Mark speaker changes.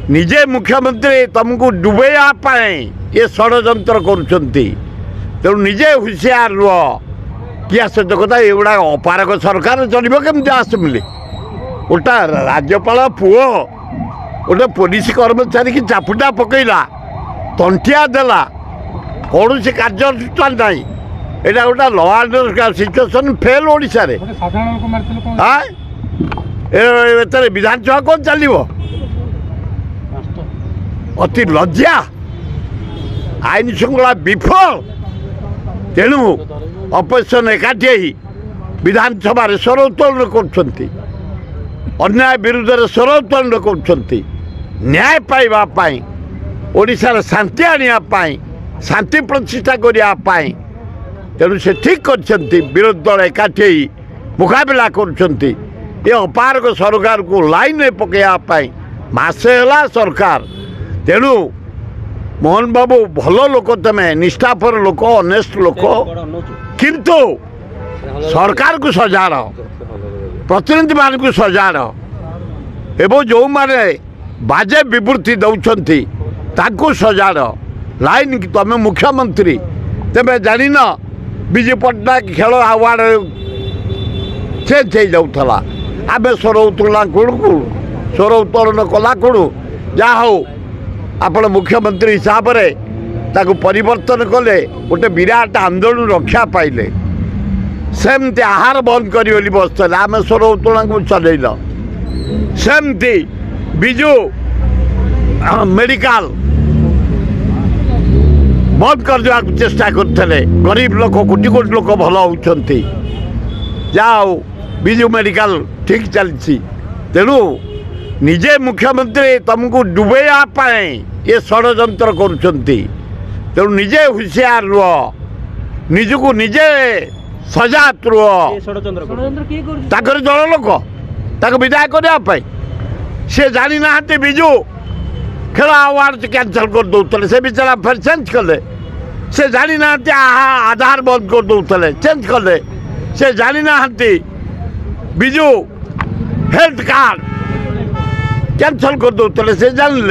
Speaker 1: निजे मुख्यमंत्री तुमको डुबेवा ये षड्यंत्र करुँच तेणु निजे हुशियार रुह कि आसत कथा एगुड़ा अपारक सरकार चलो केमती आसमिली गोटा राज्यपाल पुओ गोटे पुलिस कर्मचारी की चापुटा पकईला तंटिया देला कौन से कार्यानुष्ठान ना यहाँ गोटा ल and order situation fail Odisha रे विधानसभा कौन चलो अति लज्जा आईन श्रृंखला विफल तेणु अपोजिशन एकाठी विधानसभा स्वर उत्तोलन कर अन्याय विरुद्ध में स्वर उत्तोलन कर न्याय पाइबापी ओडिशार शांति आने शांति प्रतिष्ठा करने तेणु से ठीक कर विरोधी दल एकाठी मुकाबला कर अपारक सरकार को लाइन में पकड़ापी मसे है सरकार तेणु मोहन बाबू भल लोक तमें निष्ठापर लोक ऑनेस्ट लोक किंतु सरकार को सजार प्रतिनिधि मान को सजार एवं जो माने बाजे विवृत्ति दौरान ताकू सजार लाइन कि तुम मुख्यमंत्री तेज जान विजु पट्टनायक खेल अवार्ड चेंज हो जाऊला आम स्वर उत्तोलन कूड़ स्वर उत्तोलन कला कूड़ जहा हो आपण मुख्यमंत्री हिसाब से परिवर्तन कले गोटे विराट आंदोलन रक्षा पाइले सेमती आहार बंद करी बसते आम स्वर उत्तोलन को चलैल सेमती विजु मेडिकल बंद कर देवा चेष्टा करते गरीब लोक कोटी कोटी लोक भल होती जाओ विजु मेडिकल ठीक चलती तेणु निजे मुख्यमंत्री तुमको डुबेवा ये षड्यंत्र करुँच तेणु निजे हुशियार रुह निजको निजे सजात रुह दल लोक विदाय करने सी जानी ना विजु खेल अवार्ड कैंसल कर दौले से बेचारा फिर चेंज कले से जानी ना आधार बंद कर दौले चेंज कले से जानी ना विजु हेल्थ कार्ड कैंसल कर दौले से जान